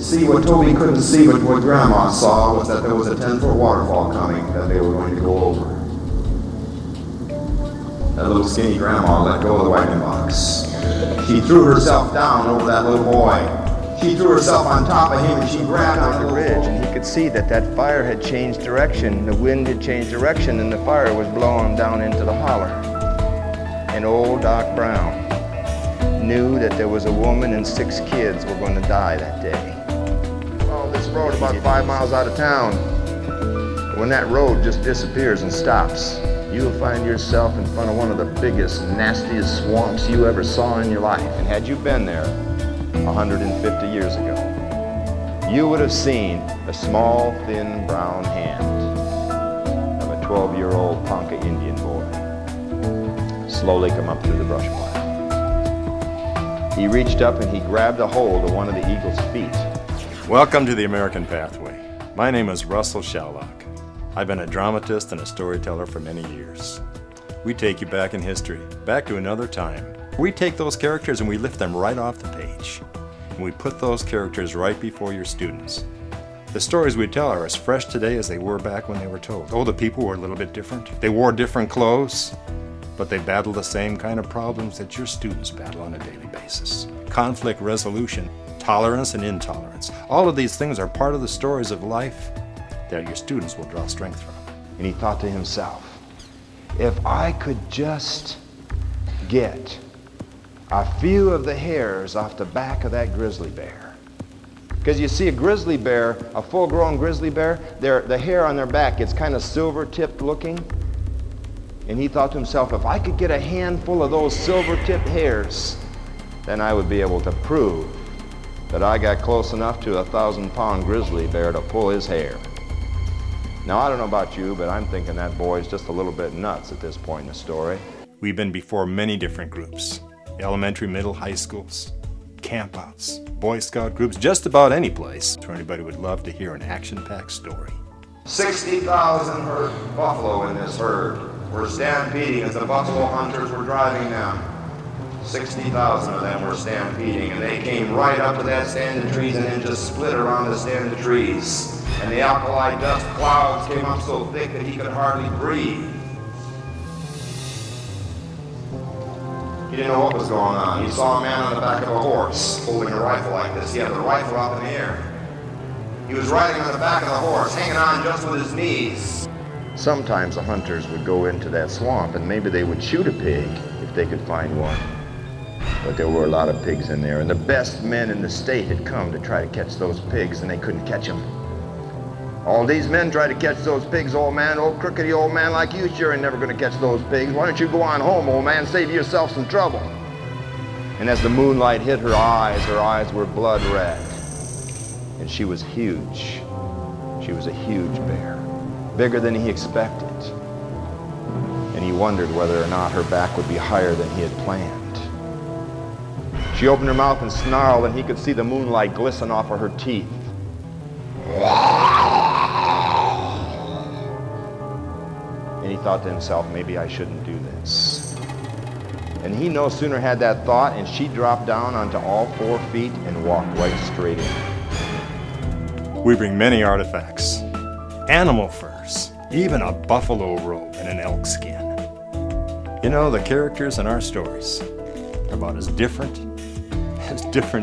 See, what Toby couldn't see, but what Grandma saw, was that there was a 10-foot waterfall coming that they were going to go over. That little skinny Grandma let go of the wagon box. She threw herself down over that little boy. She threw herself on top of him and she grabbed on the ridge, and he could see that that fire had changed direction. The wind had changed direction and the fire was blowing down into the holler. And old Doc Brown knew that there was a woman and 6 kids were going to die that day. Oh, this road about 5 miles out of town. When that road just disappears and stops, you'll find yourself in front of one of the biggest, nastiest swamps you ever saw in your life. And had you been there 150 years ago, you would have seen a small, thin, brown hand of a 12-year-old Ponca Indian boy slowly come up through the brush pile. He reached up and he grabbed a hold of one of the eagle's feet. Welcome to the American Pathway. My name is Russell Shallock. I've been a dramatist and a storyteller for many years. We take you back in history, back to another time. We take those characters and we lift them right off the page. And we put those characters right before your students. The stories we tell are as fresh today as they were back when they were told. Oh, the people were a little bit different. They wore different clothes, but they battled the same kind of problems that your students battle on a daily basis. Conflict resolution, tolerance and intolerance. All of these things are part of the stories of life that your students will draw strength from. And he thought to himself, if I could just get a few of the hairs off the back of that grizzly bear. Because you see, a grizzly bear, a full-grown grizzly bear, the hair on their back gets kind of silver-tipped looking. And he thought to himself, if I could get a handful of those silver-tipped hairs, then I would be able to prove that I got close enough to a 1,000-pound grizzly bear to pull his hair. Now, I don't know about you, but I'm thinking that boy's just a little bit nuts at this point in the story. We've been before many different groups. Elementary, middle, high schools, campouts, Boy Scout groups, just about any place where anybody would love to hear an action-packed story. 60,000 herd buffalo in this herd were stampeding as the buffalo hunters were driving them. 60,000 of them were stampeding, and they came right up to that stand of trees and then just split around the stand of trees. And the alkali dust clouds came up so thick that he could hardly breathe. He didn't know what was going on. He saw a man on the back of a horse holding a rifle like this. He had the rifle up in the air. He was riding on the back of the horse, hanging on just with his knees. Sometimes the hunters would go into that swamp and maybe they would shoot a pig if they could find one. But there were a lot of pigs in there, and the best men in the state had come to try to catch those pigs, and they couldn't catch them. All these men tried to catch those pigs, old man, old crookedy old man like you sure ain't never gonna catch those pigs. Why don't you go on home, old man, save yourself some trouble. And as the moonlight hit her eyes were blood red. And she was huge. She was a huge bear, bigger than he expected. And he wondered whether or not her back would be higher than he had planned. She opened her mouth and snarled, and he could see the moonlight glisten off of her teeth. And he thought to himself, maybe I shouldn't do this. And he no sooner had that thought, and she dropped down onto all 4 feet and walked right straight in. We bring many artifacts, animal furs, even a buffalo robe and an elk skin. You know, the characters in our stories are about as different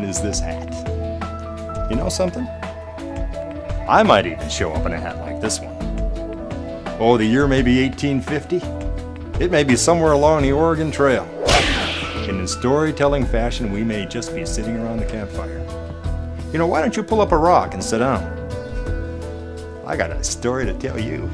as this hat. You know something? I might even show up in a hat like this one. Oh, the year may be 1850. It may be somewhere along the Oregon Trail. And in storytelling fashion, we may just be sitting around the campfire. You know, why don't you pull up a rock and sit down? I got a story to tell you.